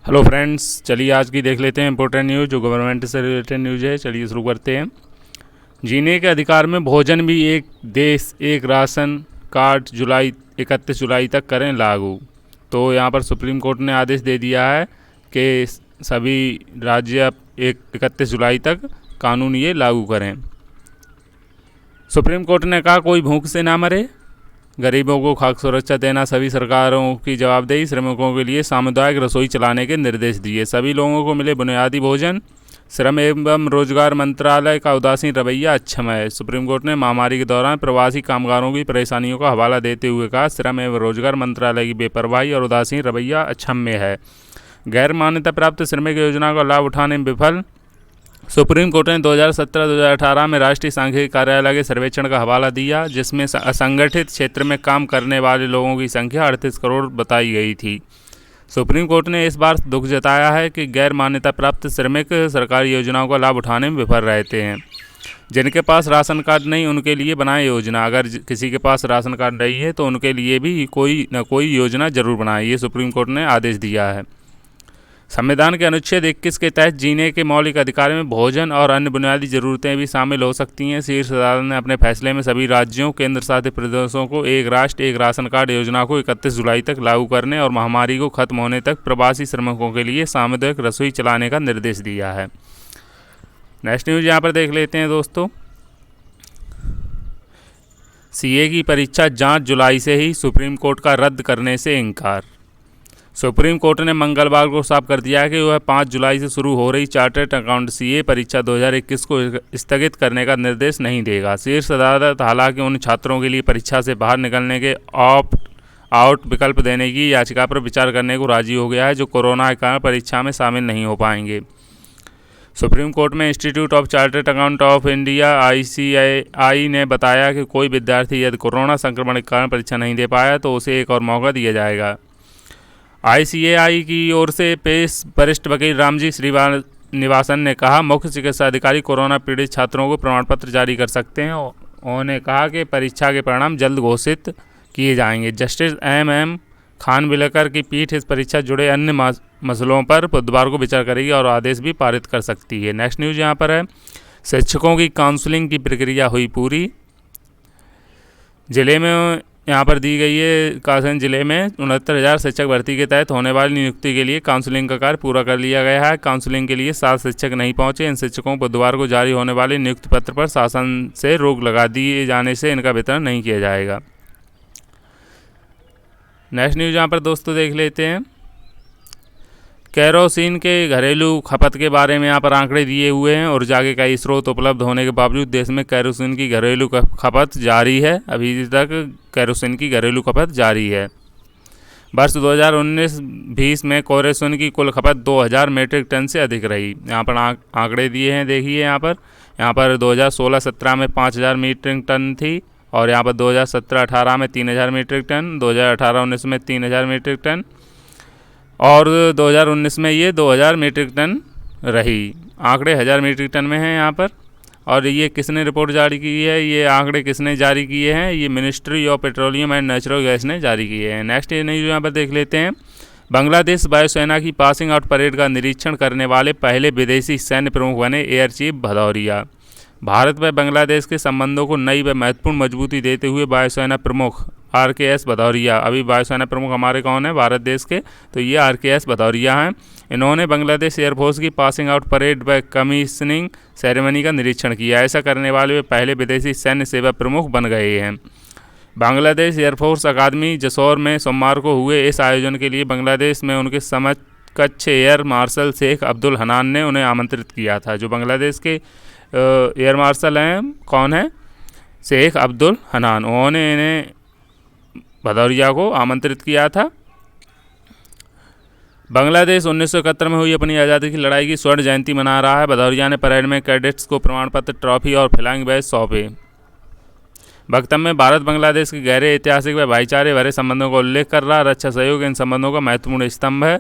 Hello friends, चलिए आज की देख लेते हैं इंपॉर्टेंट न्यूज़ जो गवर्नमेंट से रिलेटेड न्यूज़ है। चलिए शुरू करते हैं। जीने के अधिकार में भोजन भी एक देश एक राशन कार्ड जुलाई 31 जुलाई तक करें लागू। तो यहाँ पर सुप्रीम कोर्ट ने आदेश दे दिया है कि सभी राज्य 31 जुलाई तक कानून ये लागू करें। सुप्रीम कोर्ट ने कहा कोई भूख से ना मरे, गरीबों को खाद्य सुरक्षा देना सभी सरकारों की जवाबदेही, श्रमिकों के लिए सामुदायिक रसोई चलाने के निर्देश दिए, सभी लोगों को मिले बुनियादी भोजन। श्रम एवं रोजगार मंत्रालय का उदासीन रवैया अक्षम्य है। सुप्रीम कोर्ट ने महामारी के दौरान प्रवासी कामगारों की परेशानियों का हवाला देते हुए कहा श्रम एवं रोजगार मंत्रालय की बेपरवाही और उदासीन रवैया अक्षम्य है। गैर मान्यता प्राप्त श्रमिक योजना का लाभ उठाने में विफल। सुप्रीम कोर्ट ने 2017-2018 में राष्ट्रीय सांख्यिकी कार्यालय के सर्वेक्षण का हवाला दिया, जिसमें असंगठित क्षेत्र में काम करने वाले लोगों की संख्या 38 करोड़ बताई गई थी। सुप्रीम कोर्ट ने इस बार दुख जताया है कि गैर मान्यता प्राप्त श्रमिक सरकारी योजनाओं का लाभ उठाने में विफल रहते हैं। जिनके पास राशन कार्ड नहीं उनके लिए बनाए योजना। अगर किसी के पास राशन कार्ड नहीं है तो उनके लिए भी कोई न कोई योजना जरूर बनाए, ये सुप्रीम कोर्ट ने आदेश दिया है। संविधान के अनुच्छेद 21 के तहत जीने के मौलिक अधिकार में भोजन और अन्य बुनियादी ज़रूरतें भी शामिल हो सकती हैं। शीर्ष अदालत ने अपने फैसले में सभी राज्यों केंद्र शासित प्रदेशों को एक राष्ट्र एक राशन कार्ड योजना को 31 जुलाई तक लागू करने और महामारी को खत्म होने तक प्रवासी श्रमिकों के लिए सामुदायिक रसोई चलाने का निर्देश दिया है। नेक्स्ट न्यूज़ यहाँ पर देख लेते हैं दोस्तों। सीए की परीक्षा जांच जुलाई से ही, सुप्रीम कोर्ट का रद्द करने से इनकार। सुप्रीम कोर्ट ने मंगलवार को साफ कर दिया कि वह 5 जुलाई से शुरू हो रही चार्टर्ड अकाउंट सीए परीक्षा 2021 को स्थगित करने का निर्देश नहीं देगा। शीर्ष अदालत हालांकि उन छात्रों के लिए परीक्षा से बाहर निकलने के ऑप्ट आउट विकल्प देने की याचिका पर विचार करने को राजी हो गया है, जो कोरोना के कारण परीक्षा में शामिल नहीं हो पाएंगे। सुप्रीम कोर्ट में institute of chartered account of India ICAI ने बताया कि कोई विद्यार्थी यदि कोरोना संक्रमण के कारण परीक्षा नहीं दे पाया तो उसे एक और मौका दिया जाएगा। ICAI की ओर से पेश वरिष्ठ वकील रामजी श्रीनिवासन ने कहा मुख्य चिकित्सा अधिकारी कोरोना पीड़ित छात्रों को प्रमाण पत्र जारी कर सकते हैं। उन्होंने कहा कि परीक्षा के परिणाम जल्द घोषित किए जाएंगे। जस्टिस MM खानविलकर की पीठ इस परीक्षा जुड़े अन्य मसलों पर बुधवार को विचार करेगी और आदेश भी पारित कर सकती है। नेक्स्ट न्यूज़ यहाँ पर है। शिक्षकों की काउंसलिंग की प्रक्रिया हुई पूरी। जिले में यहाँ पर दी गई है, कासगंज जिले में 69,000 शिक्षक भर्ती के तहत होने वाली नियुक्ति के लिए काउंसलिंग का कार्य पूरा कर लिया गया है। काउंसलिंग के लिए 7 शिक्षक नहीं पहुंचे। इन शिक्षकों को बुधवार को जारी होने वाले नियुक्ति पत्र पर शासन से रोक लगा दिए जाने से इनका वितरण नहीं किया जाएगा। नेक्स्ट न्यूज़ यहाँ पर दोस्तों देख लेते हैं। केरोसिन के घरेलू खपत के बारे में यहाँ पर आंकड़े दिए हुए हैं। ऊर्जा के कई स्रोत उपलब्ध होने के बावजूद देश में केरोसिन की घरेलू खपत जारी है। अभी तक केरोसिन की घरेलू खपत जारी है। वर्ष 2019-20 में केरोसिन की कुल खपत 2000 मीट्रिक टन से अधिक रही। यहाँ पर आंकड़े दिए हैं, देखिए यहाँ पर 2016-17 में 5000 मीट्रिक टन थी और यहाँ पर 2017-18 में 3000 मीट्रिक टन, 2018-19 में 3000 मीट्रिक टन और 2019 में ये 2000 मीट्रिक टन रही। आंकड़े 1000 मीट्रिक टन में हैं यहाँ पर। और ये किसने रिपोर्ट जारी की है, ये आंकड़े किसने जारी किए हैं, ये ministry of petroleum and natural gas ने जारी किए हैं। नेक्स्ट ये न्यूज़ यहाँ पर देख लेते हैं। बांग्लादेश वायुसेना की पासिंग आउट परेड का निरीक्षण करने वाले पहले विदेशी सैन्य प्रमुख बने एयर चीफ भदौरिया। भारत व बांग्लादेश के संबंधों को नई व महत्वपूर्ण मजबूती देते हुए वायुसेना प्रमुख RKS भदौरिया, अभी वायुसेना प्रमुख हमारे कौन है भारत देश के, तो ये RKS भदौरिया हैं। इन्होंने बांग्लादेश एयरफोर्स की पासिंग आउट परेड व कमीशनिंग सेरेमनी का निरीक्षण किया। ऐसा करने वाले वे पहले विदेशी सैन्य सेवा प्रमुख बन गए हैं। बांग्लादेश एयरफोर्स अकादमी जसौर में सोमवार को हुए इस आयोजन के लिए बांग्लादेश में उनके समकक्ष एयर मार्शल शेख अब्दुल हनान ने उन्हें आमंत्रित किया था। जो बांग्लादेश के एयर मार्शल हैं कौन है, शेख अब्दुल हनान, उन्होंने इन्हें भदौरिया को आमंत्रित किया था। बांग्लादेश 1971 में हुई अपनी आज़ादी की लड़ाई की स्वर्ण जयंती मना रहा है। भदौरिया ने परेड में कैडेट्स को प्रमाण पत्र, ट्रॉफी और फ्लाइंग बैज सौंपे। वक्तव्य में भारत बांग्लादेश के गहरे ऐतिहासिक व भाईचारे भरे संबंधों का उल्लेख कर रहा। रक्षा सहयोग इन संबंधों का महत्वपूर्ण स्तंभ है।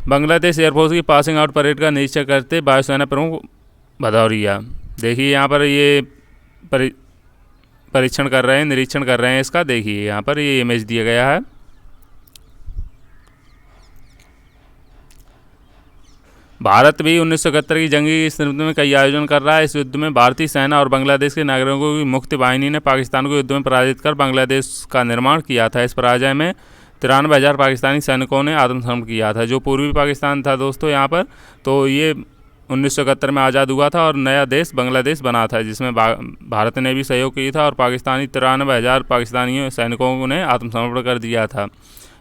बांग्लादेश एयरफोर्स की पासिंग आउट परेड का निरीक्षण करते वायुसेना प्रमुख भदौरिया, देखिए यहाँ पर ये परीक्षण कर रहे हैं, निरीक्षण कर रहे हैं इसका। देखिए यहाँ पर ये इमेज दिया गया है। भारत भी 1971 की जंगी स्थिति में कई आयोजन कर रहा है। इस युद्ध में भारतीय सेना और बांग्लादेश के नागरिकों की मुक्ति वाहिनी ने पाकिस्तान को युद्ध में पराजित कर बांग्लादेश का निर्माण किया था। इस पराजय में 93,000 पाकिस्तानी सैनिकों ने आत्मसमर्पण किया था। जो पूर्वी पाकिस्तान था दोस्तों यहाँ पर, तो ये 1971 में आज़ाद हुआ था और नया देश बांग्लादेश बना था, जिसमें भारत ने भी सहयोग किया था और पाकिस्तानी 93,000 पाकिस्तानी सैनिकों ने आत्मसमर्पण कर दिया था।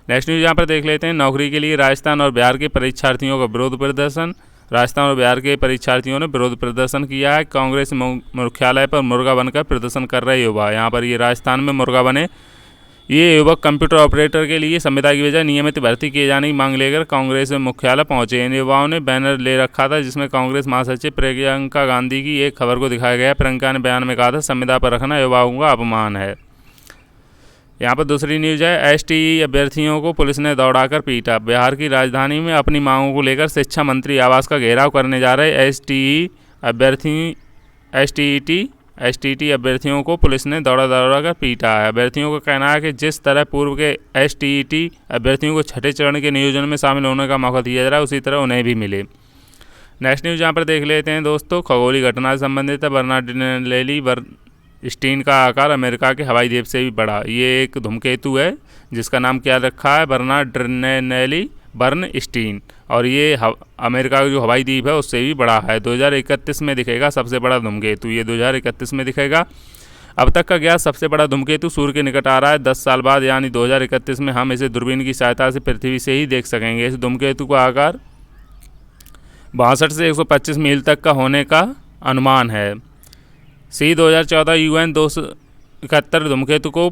नेक्स्ट न्यूज़ यहाँ पर देख लेते हैं। नौकरी के लिए राजस्थान और बिहार के परीक्षार्थियों का विरोध प्रदर्शन। राजस्थान और बिहार के परीक्षार्थियों ने विरोध प्रदर्शन किया है। कांग्रेस मुख्यालय पर मुर्गा बनकर प्रदर्शन कर रहे युवा, यहाँ पर ये राजस्थान में मुर्गा बने। ये युवक कंप्यूटर ऑपरेटर के लिए संविदा की बजाय नियमित भर्ती किए जाने की मांग लेकर कांग्रेस मुख्यालय पहुंचे। इन युवाओं ने बैनर ले रखा था जिसमें कांग्रेस महासचिव प्रियंका गांधी की एक खबर को दिखाया गया। प्रियंका ने बयान में कहा था, संविदा पर रखना युवाओं का अपमान है। यहाँ पर दूसरी न्यूज़ है। एसटीई अभ्यर्थियों को पुलिस ने दौड़ाकर पीटा। बिहार की राजधानी में अपनी मांगों को लेकर शिक्षा मंत्री आवास का घेराव करने जा रहे एसटीईटी अभ्यर्थियों को पुलिस ने दौड़ा कर पीटा है। अभ्यर्थियों का कहना है कि जिस तरह पूर्व के एसटीईटी अभ्यर्थियों को छठे चरण के नियोजन में शामिल होने का मौका दिया जा रहा है, उसी तरह उन्हें भी मिले। नेक्स्ट न्यूज़ यहाँ पर देख लेते हैं दोस्तों। खगोलीय घटना से संबंधित है। बर्नार्डिनेली स्टीन का आकार अमेरिका के हवाई द्वीप से भी बड़ा। ये एक धूमकेतु है जिसका नाम क्या रखा है, बर्नार्डिनेली बर्नस्टीन, और ये अमेरिका का जो हवाई द्वीप है उससे भी बड़ा है। 2031 में दिखेगा सबसे बड़ा धूमकेतु, ये 2031 में दिखेगा। अब तक का ज्ञात सबसे बड़ा धूमकेतु सूर्य के निकट आ रहा है। 10 साल बाद यानी 2031 में हम इसे दूरबीन की सहायता से पृथ्वी से ही देख सकेंगे। इस धूमकेतु का आकार 62 से 125 मील तक का होने का अनुमान है। सी 2014 UN 271 धूमकेतु को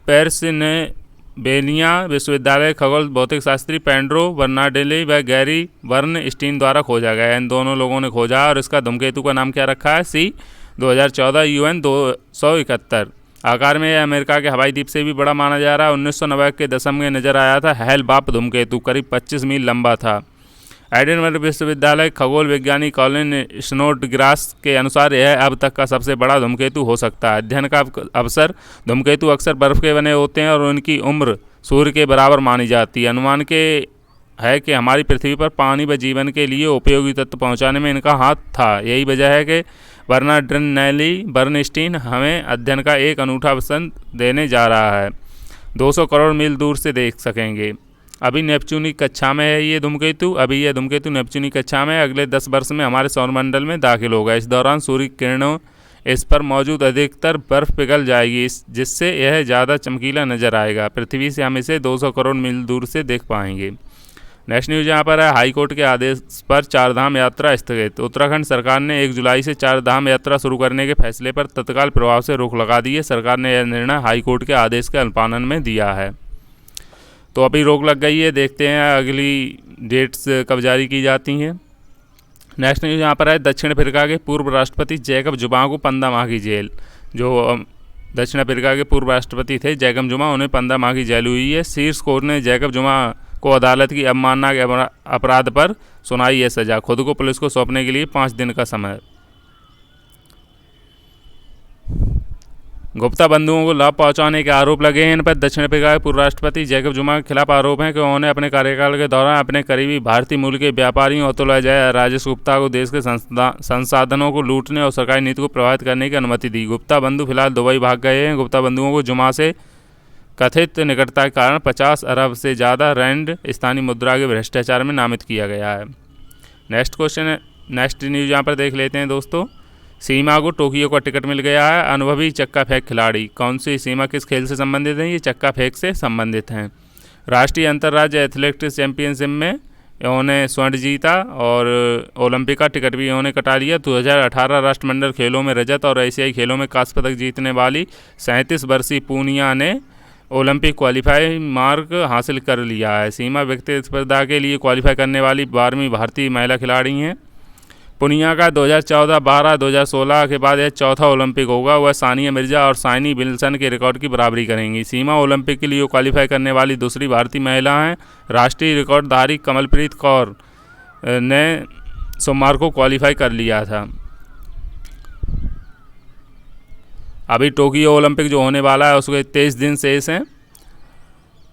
पेंसिल्वेनिया विश्वविद्यालय खगोल भौतिक शास्त्री पेड्रो बर्नार्डिनेली व गैरी बर्नस्टीन द्वारा खोजा गया। इन दोनों लोगों ने खोजा और इसका धूमकेतु का नाम क्या रखा है, सी 2014 UN 271। आकार में यह अमेरिका के हवाई द्वीप से भी बड़ा माना जा रहा है। 1990 के दशक में नजर आया था। हेल-बॉप धूमकेतु करीब 25 मील लंबा था। एडिनबर्ग विश्वविद्यालय खगोल वैज्ञानिक कॉलिन स्नोडग्रास के अनुसार यह अब तक का सबसे बड़ा धूमकेतु हो सकता है। अध्ययन का अवसर। धूमकेतु अक्सर बर्फ के बने होते हैं और उनकी उम्र सूर्य के बराबर मानी जाती है। अनुमान के है कि हमारी पृथ्वी पर पानी व जीवन के लिए उपयोगी तत्व पहुंचाने में इनका हाथ था। यही वजह है कि बर्नार्डिनेली बर्नस्टीन हमें अध्ययन का एक अनूठा अवसर देने जा रहा है। 200 करोड़ मील दूर से देख सकेंगे। अभी नेपच्यूनी कक्षा में है ये धूमकेतु। नेपच्यूनी कक्षा में अगले 10 वर्ष में हमारे सौरमंडल में दाखिल होगा। इस दौरान सूर्य की किरणों इस पर मौजूद अधिकतर बर्फ पिघल जाएगी, जिससे यह ज़्यादा चमकीला नजर आएगा। पृथ्वी से हम इसे 200 करोड़ मील दूर से देख पाएंगे। नेक्स्ट न्यूज़ यहाँ पर है। हाईकोर्ट के आदेश पर चारधाम यात्रा स्थगित। उत्तराखंड सरकार ने 1 जुलाई से चारधाम यात्रा शुरू करने के फैसले पर तत्काल प्रभाव से रोक लगा दी है। सरकार ने यह निर्णय हाईकोर्ट के आदेश के अनुपालन में दिया है, तो अभी रोक लग गई है। देखते हैं अगली डेट्स कब जारी की जाती हैं। नेक्स्ट न्यूज़ यहाँ पर है। दक्षिण अफ्रीका के पूर्व राष्ट्रपति जैकब जुमा को 15 माह की जेल। जो दक्षिण अफ्रीका के पूर्व राष्ट्रपति थे जैकब जुमा, उन्हें 15 माह की जेल हुई है। शीर्ष कोर्ट ने जैकब जुमा को अदालत की अवमानना के अपराध पर सुनाई है सजा। खुद को पुलिस को सौंपने के लिए 5 दिन का समय। गुप्ता बंधुओं को लाभ पहुंचाने के आरोप लगे हैं इन पर। दक्षिण अफ्रीका के पूर्व राष्ट्रपति जैकब जुमा के खिलाफ आरोप है कि उन्होंने अपने कार्यकाल के दौरान अपने करीबी भारतीय मूल के व्यापारियों अतुल अजय राजेश गुप्ता को देश के संसाधनों को लूटने और सरकारी नीति को प्रभावित करने की अनुमति दी। गुप्ता बंधु फिलहाल दुबई भाग गए हैं। गुप्ता बंधुओं को जुमा से कथित निकटता के कारण 50 अरब से ज़्यादा रैंड स्थानीय मुद्रा के भ्रष्टाचार में नामित किया गया है। नेक्स्ट न्यूज़ यहाँ पर देख लेते हैं दोस्तों। सीमा को टोक्यो का टिकट मिल गया है। अनुभवी चक्का फेंक खिलाड़ी। कौन सी सीमा किस खेल से संबंधित है? ये चक्का फेंक से संबंधित हैं। राष्ट्रीय अंतर्राज्य एथलेटिक्स चैंपियनशिप में इन्होंने स्वर्ण जीता और ओलंपिक का टिकट भी इन्होंने कटा लिया। 2018 राष्ट्रमंडल खेलों में रजत और एशियाई खेलों में कांस्य पदक जीतने वाली 37 वर्षीय पूनिया ने ओलंपिक क्वालिफाई मार्क हासिल कर लिया है। सीमा व्यक्तिगत स्पर्धा के लिए क्वालिफाई करने वाली 12वीं भारतीय महिला खिलाड़ी हैं। पुनिया का 2014, 12, 2016 के बाद यह चौथा ओलंपिक होगा। वह सानिया मिर्जा और साइनी विल्सन के रिकॉर्ड की बराबरी करेंगी। सीमा ओलंपिक के लिए क्वालिफाई करने वाली दूसरी भारतीय महिला हैं। राष्ट्रीय रिकॉर्डधारी कमलप्रीत कौर ने सोमवार को क्वालिफाई कर लिया था। अभी टोक्यो ओलंपिक जो होने वाला है उसके 23 दिन शेष हैं।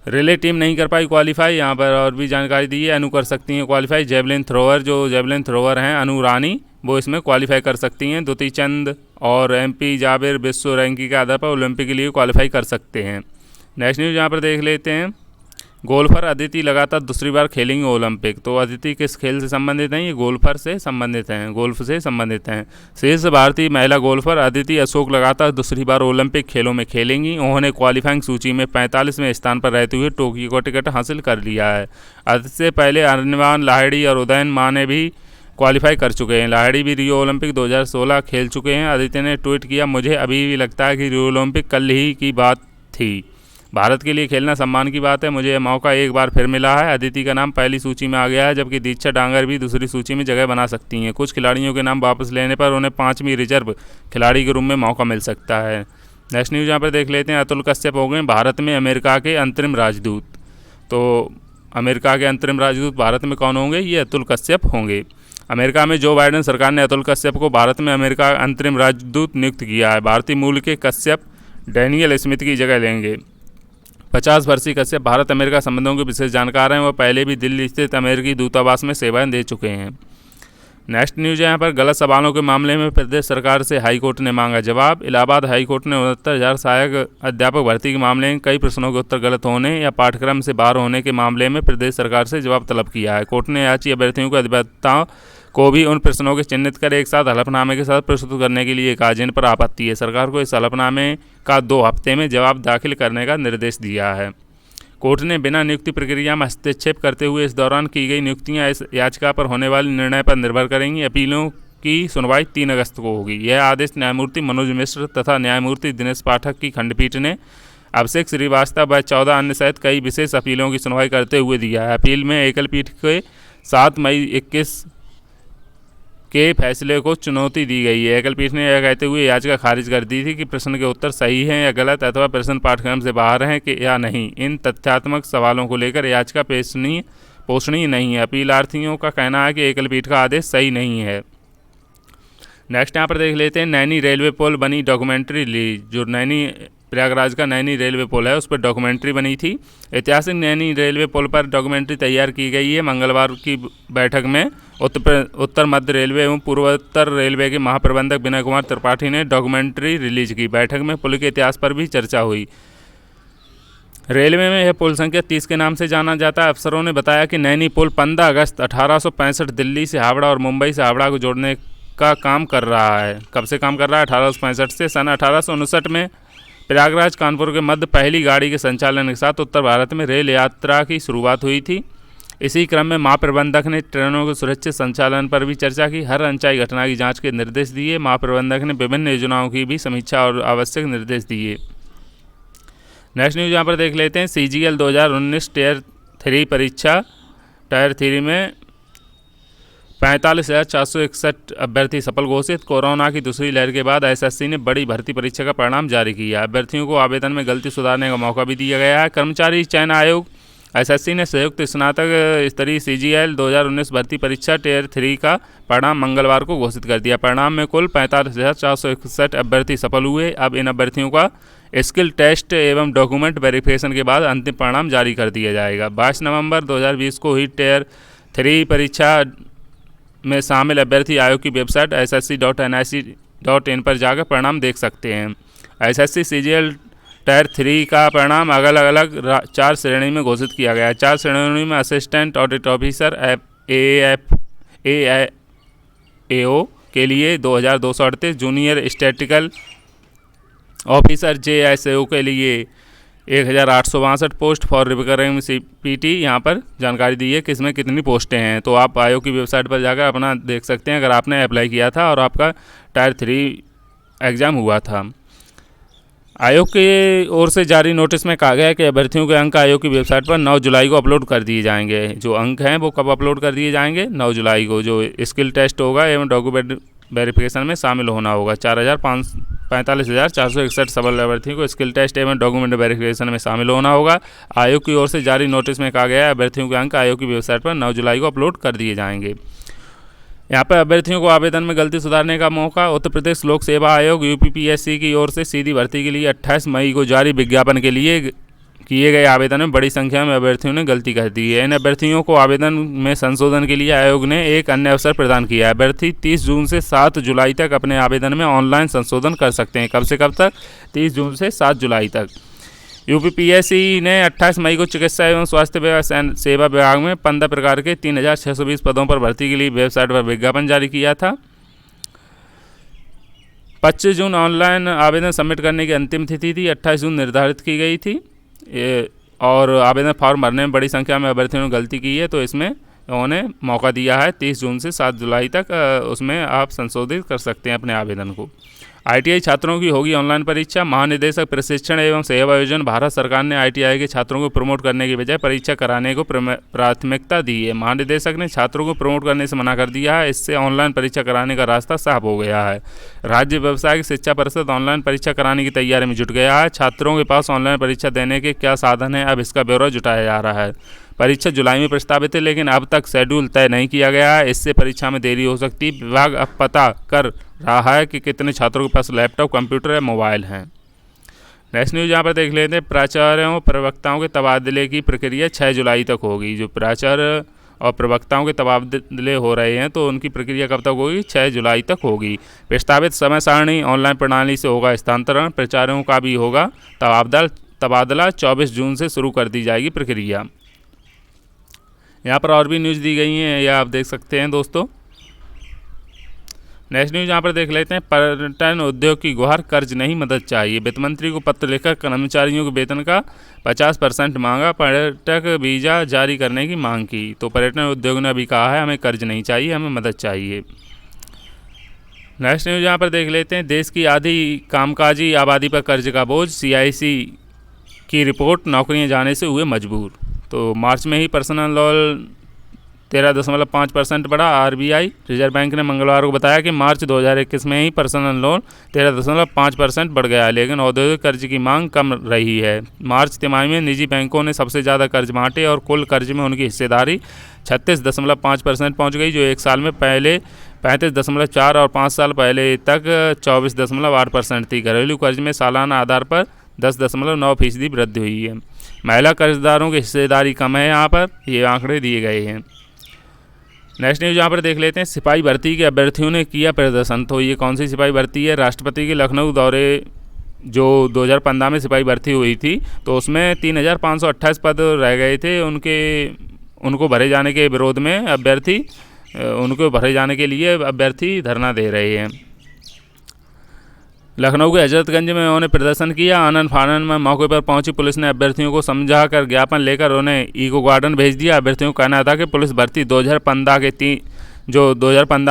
रिले टीम नहीं कर पाई क्वालिफाई, यहाँ पर और भी जानकारी दी है। अनु कर सकती हैं क्वालिफाई। जेवलिन थ्रोअर, जो जेवलिन थ्रोअर हैं अनु रानी, वो इसमें क्वालिफाई कर सकती हैं। द्युति चंद और MP जाबिर विश्व रैंकिंग के आधार पर ओलंपिक के लिए क्वालिफाई कर सकते हैं। नेक्स्ट न्यूज़ यहाँ पर देख लेते हैं। गोल्फर अदिति लगातार दूसरी बार खेलेंगे ओलंपिक। तो अदिति किस खेल से संबंधित हैं? ये गोल्फर से संबंधित हैं, गोल्फ से संबंधित हैं। शीर्ष भारतीय महिला गोल्फर अदिति अशोक लगातार दूसरी बार ओलंपिक खेलों में खेलेंगी। उन्होंने क्वालिफाइंग सूची में 45वें स्थान पर रहते हुए टोक्यो का टिकट हासिल कर लिया है। अदिति से पहले अरनिवान लाहिड़ी और उदयन माने भी क्वालिफाई कर चुके हैं। लाहिड़ी भी रियो ओलंपिक 2016 खेल चुके हैं। अदिति ने ट्वीट किया, मुझे अभी भी लगता है कि रियो ओलंपिक कल ही की बात थी। भारत के लिए खेलना सम्मान की बात है। मुझे यह मौका एक बार फिर मिला है। अदिति का नाम पहली सूची में आ गया है, जबकि दीक्षा डांगर भी दूसरी सूची में जगह बना सकती हैं। कुछ खिलाड़ियों के नाम वापस लेने पर उन्हें 5वीं रिजर्व खिलाड़ी के रूप में मौका मिल सकता है। नेक्स्ट न्यूज़ यहाँ पर देख लेते हैं। अतुल कश्यप हो गए भारत में अमेरिका के अंतरिम राजदूत। तो अमेरिका के अंतरिम राजदूत भारत में कौन होंगे? ये अतुल कश्यप होंगे। अमेरिका में जो बाइडेन सरकार ने अतुल कश्यप को भारत में अमेरिका अंतरिम राजदूत नियुक्त किया है। भारतीय मूल के कश्यप डैनियल स्मिथ की जगह लेंगे। 50 वर्षीय कश्यप भारत अमेरिका संबंधों के विशेष जानकार हैं। वह पहले भी दिल्ली स्थित अमेरिकी दूतावास में सेवाएं दे चुके हैं। नेक्स्ट न्यूज़ यहाँ पर गलत सवालों के मामले में प्रदेश सरकार से हाईकोर्ट ने मांगा जवाब। इलाहाबाद हाईकोर्ट ने 69,000 सहायक अध्यापक भर्ती के मामले में कई प्रश्नों के उत्तर गलत होने या पाठ्यक्रम से बाहर होने के मामले में प्रदेश सरकार से जवाब तलब किया है। कोर्ट ने याची अभ्यर्थियों के अधिवक्ताओं को भी उन प्रश्नों के चिन्हित कर एक साथ हलफनामे के साथ प्रस्तुत करने के लिए कहा जिन पर आपत्ति है। सरकार को इस हलफनामे का 2 हफ्ते में जवाब दाखिल करने का निर्देश दिया है। कोर्ट ने बिना नियुक्ति प्रक्रिया में हस्तक्षेप करते हुए इस दौरान की गई नियुक्तियां इस याचिका पर होने वाले निर्णय पर निर्भर करेंगी। अपीलों की सुनवाई 3 अगस्त को होगी। यह आदेश न्यायमूर्ति मनोज मिश्र तथा न्यायमूर्ति दिनेश पाठक की खंडपीठ ने अभिषेक श्रीवास्तव व 14 अन्य सहित कई विशेष अपीलों की सुनवाई करते हुए दिया है। अपील में एकल पीठ के 7 मई 21 के फैसले को चुनौती दी गई है। एकल पीठ ने यह कहते हुए याचिका खारिज कर दी थी कि प्रश्न के उत्तर सही हैं या गलत, अथवा प्रश्न पाठ्यक्रम से बाहर हैं कि या नहीं। इन तथ्यात्मक सवालों को लेकर याचिका पोषणीय नहीं है। अपीलार्थियों का कहना है कि एकल पीठ का आदेश सही नहीं है। नेक्स्ट यहाँ पर देख लेते हैं। नैनी रेलवे पुल बनी डॉक्यूमेंट्री रिलीज। जो नैनी प्रयागराज का नैनी रेलवे पुल है उस पर डॉक्यूमेंट्री बनी थी। ऐतिहासिक नैनी रेलवे पुल पर डॉक्यूमेंट्री तैयार की गई है। मंगलवार की बैठक में उत्तर मध्य रेलवे एवं पूर्वोत्तर रेलवे के महाप्रबंधक विनय कुमार त्रिपाठी ने डॉक्यूमेंट्री रिलीज की। बैठक में पुल के इतिहास पर भी चर्चा हुई। रेलवे में यह पुल संख्या 30 के नाम से जाना जाता है। अफसरों ने बताया कि नैनी पुल 15 अगस्त 1865 दिल्ली से हावड़ा और मुंबई से हावड़ा को जोड़ने का काम कर रहा है। कब से काम कर रहा है? 1865 से। सन 1859 में प्रयागराज कानपुर के मध्य पहली गाड़ी के संचालन के साथ उत्तर भारत में रेल यात्रा की शुरुआत हुई थी। इसी क्रम में महाप्रबंधक ने ट्रेनों के सुरक्षित संचालन पर भी चर्चा की। हर अनचाही घटना की जांच के निर्देश दिए। महाप्रबंधक ने विभिन्न योजनाओं की भी समीक्षा और आवश्यक निर्देश दिए। नेक्स्ट न्यूज़ यहाँ पर देख लेते हैं। CGL 2019 टायर 3 परीक्षा टायर 3 में 45,461 अभ्यर्थी सफल घोषित। कोरोना की दूसरी लहर के बाद SSC ने बड़ी भर्ती परीक्षा का परिणाम जारी किया। अभ्यर्थियों को आवेदन में गलती सुधारने का मौका भी दिया गया है। कर्मचारी चयन आयोग SSC ने संयुक्त स्नातक स्तरीय CGL 2019 भर्ती परीक्षा टायर 3 का परिणाम मंगलवार को घोषित कर दिया। परिणाम में कुल 45,461 अभ्यर्थी सफल हुए। अब इन अभ्यर्थियों का स्किल टेस्ट एवं डॉक्यूमेंट वेरिफिकेशन के बाद अंतिम परिणाम जारी कर दिया जाएगा। 22 नवंबर 2020 को हुई टायर 3 परीक्षा में शामिल अभ्यर्थी आयोग की वेबसाइट ssc.nic.in पर जाकर परिणाम देख सकते हैं। SSC CGL टायर 3 का परिणाम अलग अलग 4 श्रेणी में घोषित किया गया है। 4 श्रेणियों में असिस्टेंट ऑडिट ऑफिसर AAO के लिए 2238, जूनियर स्टैटिकल ऑफिसर JSAO के लिए 1862 पोस्ट फॉर रिकरिंग CPT यहाँ पर जानकारी दी है कि इसमें कितनी पोस्टें हैं। तो आप आयोग की वेबसाइट पर जाकर अपना देख सकते हैं अगर आपने अप्लाई किया था और आपका टायर 3 एग्ज़ाम हुआ था। आयोग की ओर से जारी नोटिस में कहा गया है कि अभ्यर्थियों के अंक आयोग की वेबसाइट पर 9 जुलाई को अपलोड कर दिए जाएंगे। जो अंक हैं वो कब अपलोड कर दिए जाएंगे? 9 जुलाई को। जो स्किल टेस्ट होगा एवं डॉक्यूमेंट वेरिफिकेशन में शामिल होना होगा। 45,461 सफल अभ्यर्थियों को स्किल टेस्ट एवं डॉक्यूमेंट वेरिफिकेशन में शामिल होना होगा। आयोग की ओर से जारी नोटिस में कहा गया है अभ्यर्थियों के अंक आयोग की वेबसाइट पर 9 जुलाई को अपलोड कर दिए जाएंगे। यहाँ पर अभ्यर्थियों को आवेदन में गलती सुधारने का मौका। उत्तर प्रदेश लोक सेवा आयोग UPPSC की ओर से सीधी भर्ती के लिए 28 मई को जारी विज्ञापन किए गए आवेदन में बड़ी संख्या में अभ्यर्थियों ने गलती कर दी है। इन अभ्यर्थियों को आवेदन में संशोधन के लिए आयोग ने एक अन्य अवसर प्रदान किया है। अभ्यर्थी 30 जून से 7 जुलाई तक अपने आवेदन में ऑनलाइन संशोधन कर सकते हैं। कब से कब तक? 30 जून से 7 जुलाई तक। यूपीपीएससी ने 28 मई को चिकित्सा एवं स्वास्थ्य सेवा विभाग में 15 प्रकार के 3620 पदों पर भर्ती के लिए वेबसाइट पर विज्ञापन जारी किया था। 25 जून ऑनलाइन आवेदन सबमिट करने की अंतिम तिथि थी। 28 जून निर्धारित की गई थी। और आवेदन फॉर्म भरने में बड़ी संख्या में अभ्यर्थियों ने गलती की है, तो इसमें उन्होंने मौका दिया है 30 जून से 7 जुलाई तक उसमें आप संशोधित कर सकते हैं अपने आवेदन को। आईटीआई छात्रों की होगी ऑनलाइन परीक्षा। महानिदेशक प्रशिक्षण एवं सेवा आयोजन भारत सरकार ने आईटीआई के छात्रों को प्रमोट करने की बजाय परीक्षा कराने को प्राथमिकता दी है। महानिदेशक ने छात्रों को प्रमोट करने से मना कर दिया है। इससे ऑनलाइन परीक्षा कराने का रास्ता साफ हो गया है। राज्य व्यावसायिक शिक्षा परिषद ऑनलाइन परीक्षा कराने की तैयारी में जुट गया है। छात्रों के पास ऑनलाइन परीक्षा देने के क्या साधन है, अब इसका ब्यौरा जुटाया जा रहा है। परीक्षा जुलाई में प्रस्तावित है, लेकिन अब तक शेड्यूल तय नहीं किया गया है। इससे परीक्षा में देरी हो सकती है। विभाग अब पता कर रहा है कि कितने छात्रों के पास लैपटॉप, कंप्यूटर या मोबाइल हैं। नेक्स्ट न्यूज़ यहाँ पर देख लेते हैं। प्राचार्यों प्रवक्ताओं के तबादले की प्रक्रिया 6 जुलाई तक होगी। जो प्राचार्य और प्रवक्ताओं के तबादले हो रहे हैं तो उनकी प्रक्रिया कब तक होगी? 6 जुलाई तक होगी। प्रस्तावित समय सारणी ऑनलाइन प्रणाली से होगा स्थानांतरण। प्राचार्यों का भी होगा तबादला। 24 जून से शुरू कर दी जाएगी प्रक्रिया। यहाँ पर और भी न्यूज़ दी गई हैं, यह आप देख सकते हैं दोस्तों। नेक्स्ट न्यूज़ यहाँ पर देख लेते हैं। पर्यटन उद्योग की गुहार, कर्ज नहीं मदद चाहिए। वित्त मंत्री को पत्र लिखकर कर्मचारियों के वेतन का 50% मांगा। पर्यटक वीज़ा जारी करने की मांग की। तो पर्यटन उद्योग ने अभी कहा है हमें कर्ज नहीं चाहिए, हमें मदद चाहिए। नेक्स्ट न्यूज़ यहाँ पर देख लेते हैं। देश की आधी कामकाजी आबादी पर कर्ज का बोझ, CIC की रिपोर्ट। नौकरियाँ जाने से हुए मजबूर। तो मार्च में ही पर्सनल लोन 13.5% बढ़ा। RBI रिजर्व बैंक ने मंगलवार को बताया कि मार्च 2021 में ही पर्सनल लोन 13.5% बढ़ गया है, लेकिन औद्योगिक कर्ज की मांग कम रही है। मार्च तिमाही में निजी बैंकों ने सबसे ज़्यादा कर्ज बांटे और कुल कर्ज में उनकी हिस्सेदारी 36.5% पहुँच गई, जो एक साल में पहले 35.4 और 5 साल पहले तक 24.8% थी। घरेलू कर्ज में सालाना आधार पर 10.9% वृद्धि हुई है। महिला कर्जदारों की हिस्सेदारी कम है। यहाँ पर ये आंकड़े दिए गए हैं। नेक्स्ट न्यूज़ यहाँ पर देख लेते हैं। सिपाही भर्ती के अभ्यर्थियों ने किया प्रदर्शन। तो ये कौन सी सिपाही भर्ती है? राष्ट्रपति के लखनऊ दौरे जो 2015 में सिपाही भर्ती हुई थी, तो उसमें 3528 पद रह गए थे। उनको भरे जाने के विरोध में उनको भरे जाने के लिए अभ्यर्थी धरना दे रहे हैं। लखनऊ के हजरतगंज में उन्होंने प्रदर्शन किया। आनन फानन में मौके पर पहुंची पुलिस ने अभ्यर्थियों को समझाकर ज्ञापन लेकर उन्हें इको गार्डन भेज दिया। अभ्यर्थियों का कहना था कि पुलिस भर्ती 2015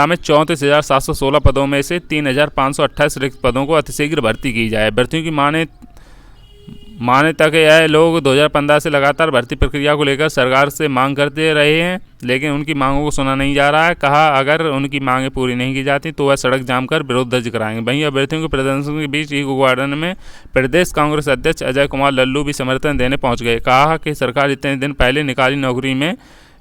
में 34,716 पदों में से 3,528 रिक्त पदों को अतिशीघ्र भर्ती की जाए। अभ्यर्थियों की माने तक यह लोग 2015 से लगातार भर्ती प्रक्रिया को लेकर सरकार से मांग करते रहे हैं, लेकिन उनकी मांगों को सुना नहीं जा रहा है। कहा अगर उनकी मांगें पूरी नहीं की जाती तो वह सड़क जाम कर विरोध दर्ज कराएंगे। वहीं अभ्यर्थियों के प्रदर्शन के बीच इको गार्डन में प्रदेश कांग्रेस अध्यक्ष अजय कुमार लल्लू भी समर्थन देने पहुंच गए। कहा कि सरकार इतने दिन पहले निकाली नौकरी में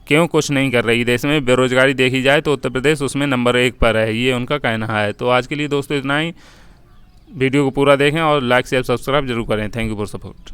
क्यों कुछ नहीं कर रही। देश में बेरोजगारी देखी जाए तो उत्तर प्रदेश उसमें नंबर 1 पर है, ये उनका कहना है। तो आज के लिए दोस्तों इतना ही। वीडियो को पूरा देखें और लाइक शेयर सब्सक्राइब जरूर करें। Thank you for support.